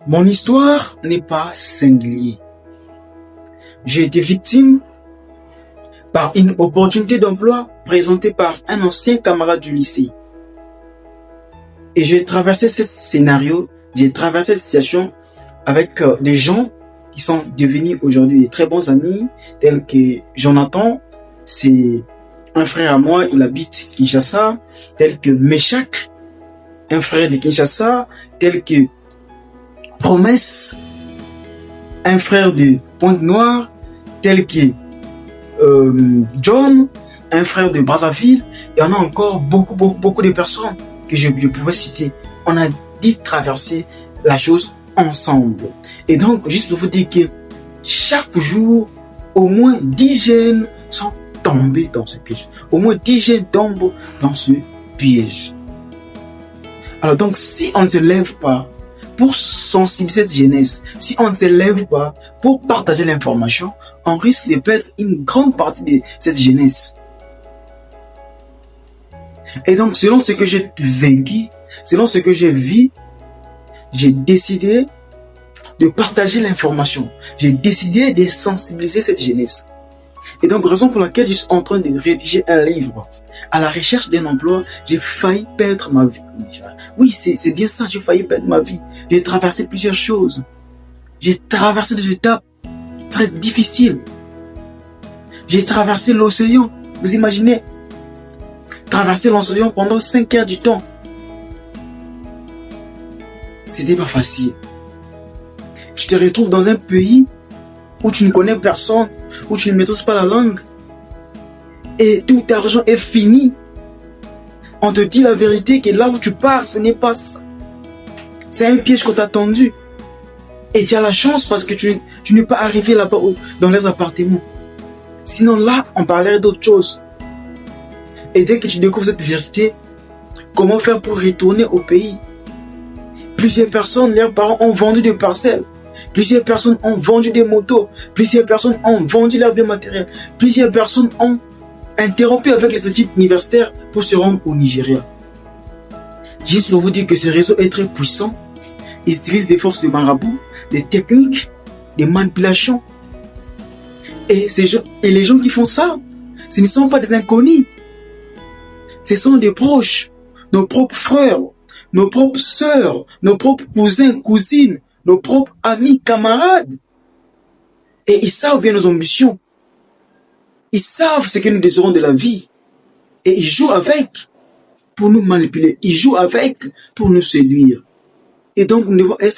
Mon histoire n'est pas singulière. J'ai été victime par une opportunité d'emploi présentée par un ancien camarade du lycée. Et j'ai traversé ce scénario, j'ai traversé cette situation avec des gens qui sont devenus aujourd'hui de très bons amis, tels que Jonathan, c'est un frère à moi, il habite Kinshasa, tel que Meshach, un frère de Kinshasa, tel que Promesse, un frère de Pointe-Noire, tel que John, un frère de Brazzaville. Il y en a encore beaucoup de personnes que je pouvais citer. On a dit traverser la chose ensemble. Et donc, juste pour vous dire que chaque jour, au moins 10 jeunes sont tombés dans ce piège. Au moins 10 jeunes tombent dans ce piège. Alors donc, si on ne se lève pas pour sensibiliser cette jeunesse, si on ne se lève pas pour partager l'information, on risque de perdre une grande partie de cette jeunesse. Et donc, selon ce que j'ai vécu, selon ce que j'ai vu, j'ai décidé de partager l'information. J'ai décidé de sensibiliser cette jeunesse. Et donc, raison pour laquelle je suis en train de rédiger un livre. À la recherche d'un emploi, j'ai failli perdre ma vie. Oui, c'est bien ça, j'ai failli perdre ma vie. J'ai traversé plusieurs choses. J'ai traversé des étapes très difficiles. J'ai traversé l'océan. Vous imaginez? Traverser l'océan pendant 5 heures du temps. C'était pas facile. Tu te retrouves dans un pays où tu ne connais personne, où tu ne maîtrises pas la langue, et tout ton argent est fini. On te dit la vérité que là où tu pars, ce n'est pas ça. C'est un piège qu'on t'a tendu. Et tu as la chance parce que tu n'es pas arrivé là-bas dans les appartements. Sinon là, on parlerait d'autre chose. Et dès que tu découvres cette vérité, comment faire pour retourner au pays? Plusieurs personnes, leurs parents ont vendu des parcelles. Plusieurs personnes ont vendu des motos. Plusieurs personnes ont vendu leurs biens matériels. Plusieurs personnes ont interrompu avec les études universitaires pour se rendre au Nigeria. Juste pour vous dire que ce réseau est très puissant. Ils utilisent des forces de marabout, des techniques, des manipulations. Et les gens qui font ça, ce ne sont pas des inconnus. Ce sont des proches, nos propres frères, nos propres sœurs, nos propres cousins, cousines, nos propres amis, camarades. Et ils savent bien nos ambitions. Ils savent ce que nous désirons de la vie. Et ils jouent avec pour nous manipuler. Ils jouent avec pour nous séduire. Et donc nous devons être